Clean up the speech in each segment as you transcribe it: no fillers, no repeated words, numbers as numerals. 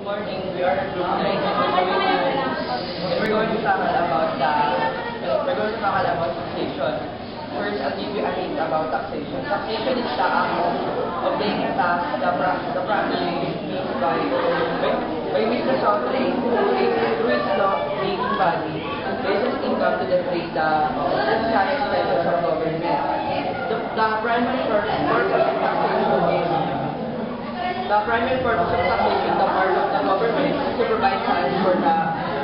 morning. We are group 9 and we're going to tackle about taxation. First, I'll give you a hint about taxation. Taxation is the act of obtaining tax, the practice means by which the sovereign, through its law-making body, raises income to defray the necessary expenses of government. The primary purpose of taxation is the primary purpose of taxation, the part of the government, is to provide funds for the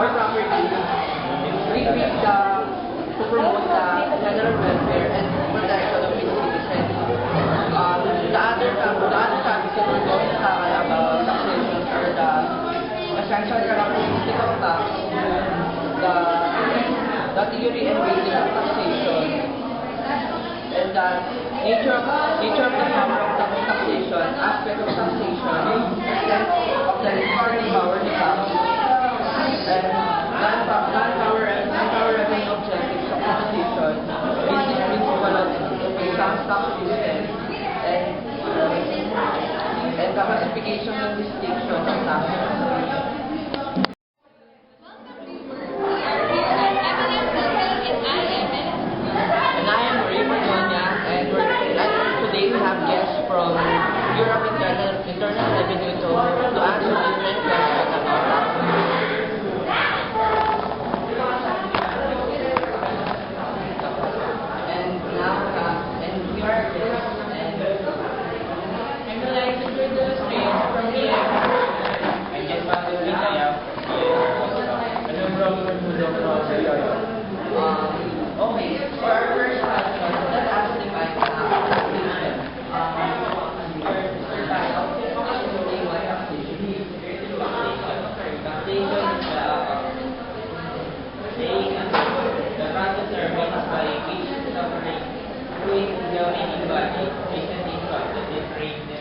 or property, to promote the general welfare and protection of its citizens. The other topics that we're going to tackle about taxation are the essential characteristic of tax, the theory and basis of taxation, and the nature of the power of taxation, aspect of taxation, extent of the legislative power to tax, and non-power revenue objectives of taxation, basic principle of tax system, and the classification and distinction of taxes. From Europe Internal Revenue to answer different questions about taxes. And now, and we are this, and I'm delighted to introduce from here. I just want to meet okay, for our first question, let's ask the taxation. The process means by which the sovereign, through its governing body, raises income to defray the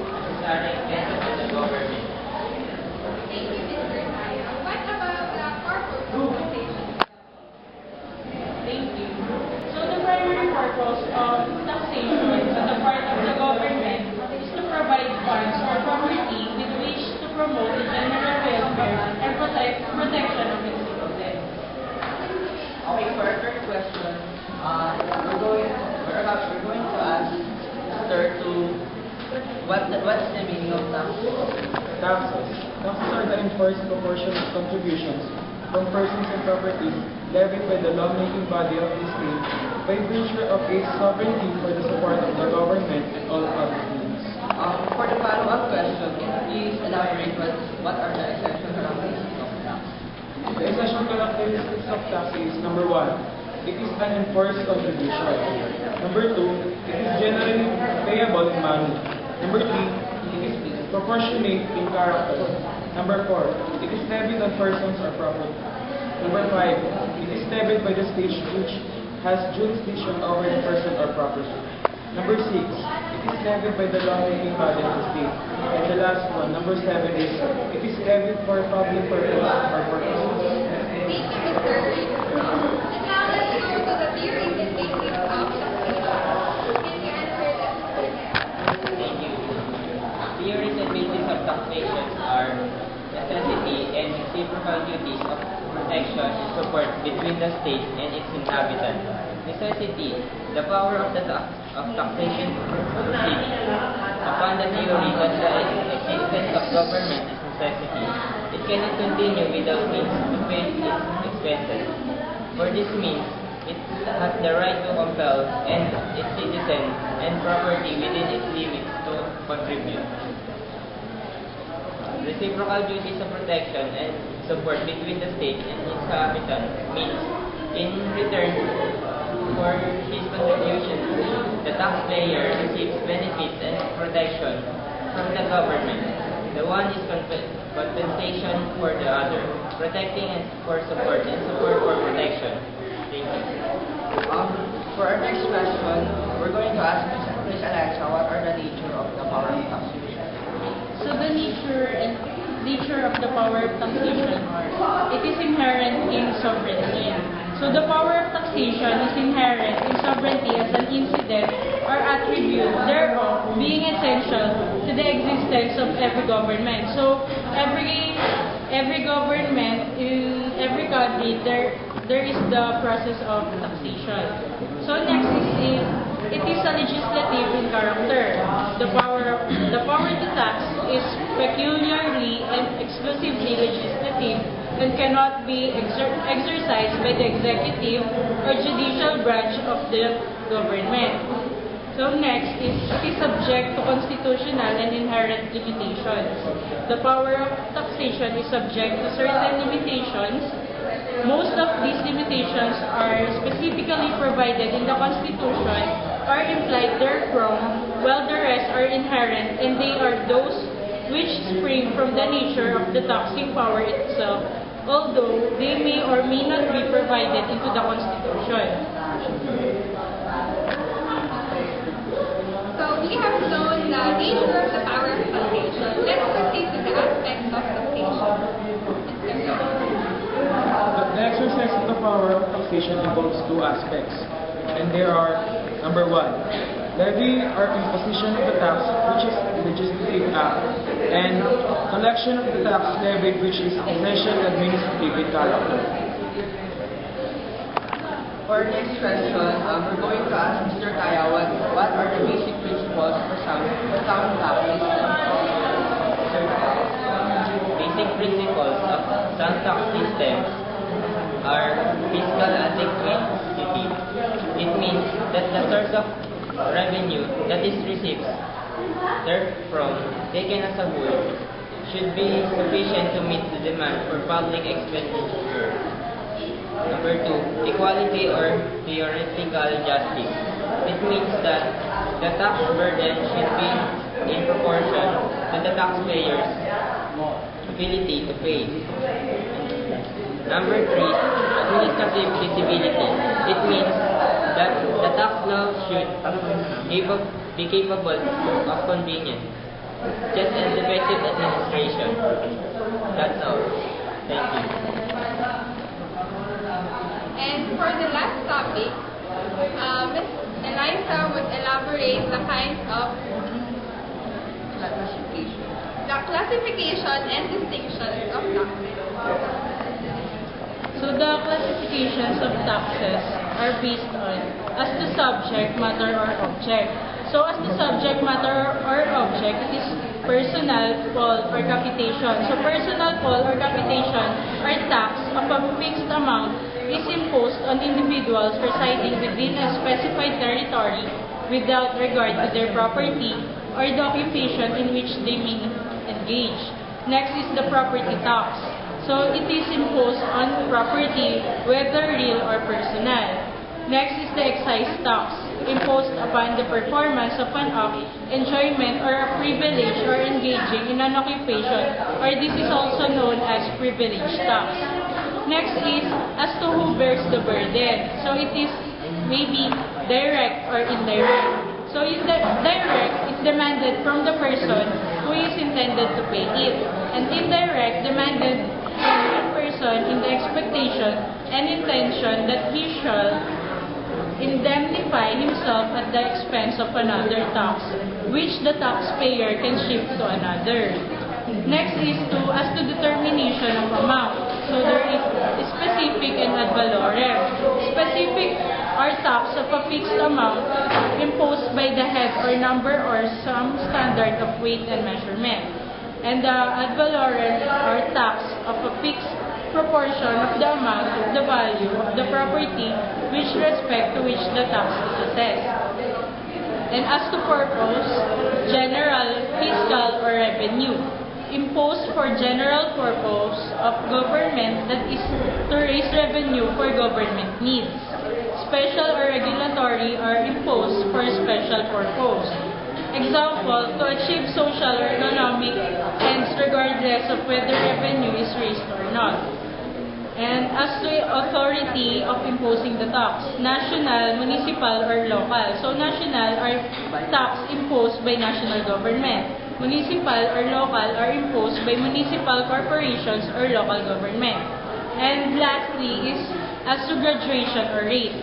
necessary expenses of the government. Thank you, Mr. Kaya. What about the purpose of taxation? Thank you. So the primary purpose of taxation on the part of the government is to provide funds or property with which to promote the general welfare and protection of its citizens. Okay, for our third question, we're going to ask Sir to what's the meaning of taxes? Taxes. Taxes are the enforced proportionate contributions from persons and properties levied by the lawmaking body of the state by virtue of its sovereignty for the support of the government and all other needs. For the follow-up question, can you please elaborate what are the essential characteristics of tax? The essential characteristics of tax is number 1, it is an enforced contribution. Number 2, it is generally payable in money. Number 3, it is proportionate in character. Number 4, it is levied on persons or property. Number 5, it is levied by the state which has jurisdiction over the person or property. Number 6, it is levied by the lawmaking body of the state. And the last one, number 7, is it is levied for public purpose or purposes. Thank you, Mr. Ray. And now let's go to the theory and basis of taxation. Can you answer that, Mr. Kaya? Thank you. Theories and basis of taxation are necessity and reciprocal duties of protection and support between the state and its inhabitants. Necessity, the power of taxation proceeds upon the theory that the existence of government is necessity. It cannot continue without means to pay its expenses. For this means, it has the right to compel and its citizens and property within its limits to contribute. Reciprocal duties of protection and support between the state and its inhabitants means, in return for his contributions, the taxpayer receives benefits and protection from the government. The one is compensation for the other, protecting and for support and support for protection. Thank you. For our next question, we're going to ask Ms. Alexa what are the nature of the power of taxation? So the nature of the power of taxation are, it is inherent in sovereignty. So So the power of taxation is inherent in sovereignty as an incident or attribute thereof being essential to the existence of every government. So every government in every country there is the process of taxation. So next is it is a legislative in character. The power to tax is peculiarly and exclusively legislative and cannot be exercised by the executive or judicial branch of the government. So next is it is subject to constitutional and inherent limitations. The power of taxation is subject to certain limitations. Most of these limitations are specifically provided in the Constitution or implied therefrom, while the rest are inherent, and they are those which spring from the nature of the taxing power itself, although they may or may not be provided into the Constitution. So we have known the nature of the power of taxation. Let's proceed to the aspects of taxation. The exercise of the power of taxation involves two aspects, and there are, number one, levy or imposition of the tax, which is the legislative act, and collection of the tax levied, which is essential administrative in character. For our next question, we're going to ask Mr. Kaya what are the basic principles for sound tax system? Basic principles of sound tax systems are fiscal adequacy. It means that the source of revenue that is received therefrom, taken as a whole, should be sufficient to meet the demand for public expenditure. Number two, equality or theoretical justice. It means that the tax burden should be in proportion to the taxpayer's ability to pay. Number three, administrative feasibility. It means that the tax law should be capable of convenience, just and effective administration. That's all. Thank you. And for the last topic, Ms. Eliza would elaborate the kinds of the classification and distinctions of taxes. So the classifications of taxes are based on as the subject matter or object. So as the subject matter or object, it is personal, poll, or capitation. So personal, poll, or capitation or tax of a fixed amount is imposed on individuals residing within a specified territory without regard to their property or the occupation in which they may engage. Next is the property tax. So it is imposed on property, whether real or personal. Next is the excise tax, imposed upon the performance of an act, enjoyment, or a privilege or engaging in an occupation, or this is also known as privilege tax. Next is as to who bears the burden. So it is maybe direct or indirect. So in the direct is demanded from the person who is intended to pay it, and indirect demanded from one person in the expectation and intention that he shall indemnify himself at the expense of another tax, which the taxpayer can shift to another. Next is as to determination of amount. So there is specific and ad valorem. Specific are tax of a fixed amount imposed by the head or number or some standard of weight and measurement. And the ad valorem are tax of a fixed proportion of the amount of the value of the property with respect to which the tax is assessed. And as to purpose, general, fiscal, or revenue. Imposed for general purpose of government, that is to raise revenue for government needs. Special or regulatory are imposed for special purpose. Example, to achieve social or economic ends regardless of whether revenue is raised or not. And as to authority of imposing the tax, national, municipal, or local. So national are tax imposed by national government. Municipal or local are imposed by municipal corporations or local government. And lastly is as to graduation or rate.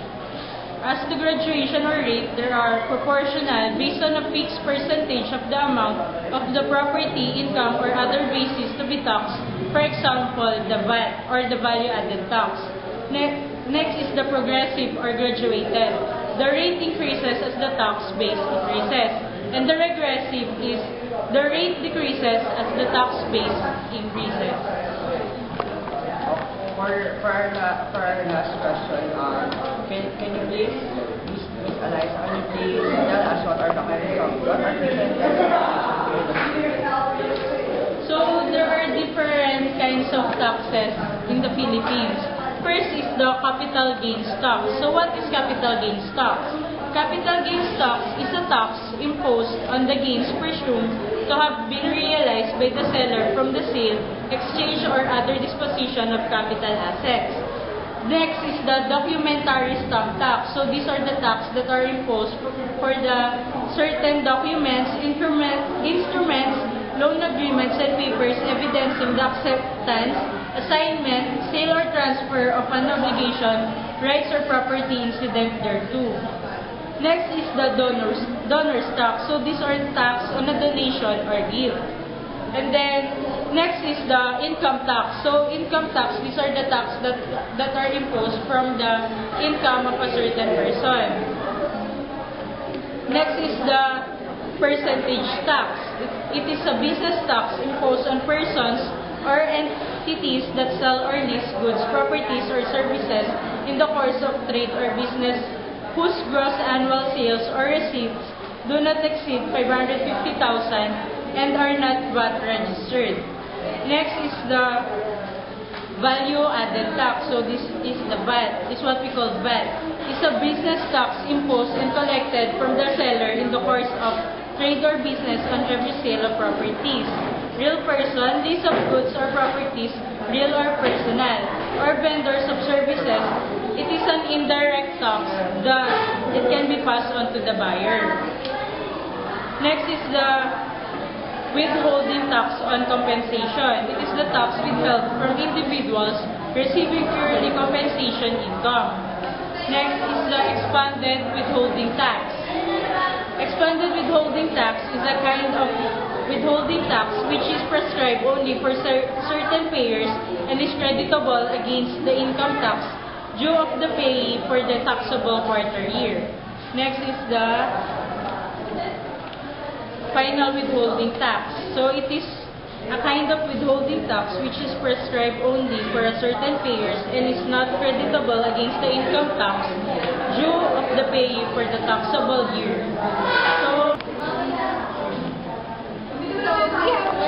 As to graduation or rate, there are proportional based on a fixed percentage of the amount of the property, income, or other basis to be taxed. For example, the VAT or the value-added tax. Next is the progressive or graduated. The rate increases as the tax base increases. And the regressive is the rate decreases as the tax base increases. For our last question, can you please, Miss Eliza, can you please tell us what are the kinds of, what are different kinds of taxation? So there are different kinds of taxes in the Philippines. First is the capital gains tax. So what is capital gains tax? Capital gains tax is a tax imposed on the gains presumed to have been realized by the seller from the sale, exchange, or other disposition of capital assets. Next is the documentary stamp tax. So these are the tax that are imposed for the certain documents, instruments, loan agreements, and papers evidencing the acceptance, assignment, sale, or transfer of an obligation, rights, or property incident thereto. Next is the donor's tax. So these are tax on a donation or gift. And then next is the income tax. So income tax, these are the tax that are imposed from the income of a certain person. Next is the percentage tax. It is a business tax imposed on persons or entities that sell or lease goods, properties, or services in the course of trade or business whose gross annual sales or receipts do not exceed 550,000 and are not VAT registered. Next is the value-added tax. So this is the VAT. This is what we call VAT. It's a business tax imposed and collected from the seller in the course of trade or business on every sale of properties. Real person, lease of goods or properties, real or personal, or vendors of services. It is an indirect tax that it can be passed on to the buyer. Next is the withholding tax on compensation. It is the tax withheld from individuals receiving purely compensation income. Next is the expanded withholding tax. Expanded withholding tax is a kind of withholding tax which is prescribed only for certain payers and is creditable against the income tax due of the payee for the taxable quarter year. Next is the final withholding tax. So it is a kind of withholding tax which is prescribed only for a certain payers and is not creditable against the income tax due of the payee for the taxable year. So So we have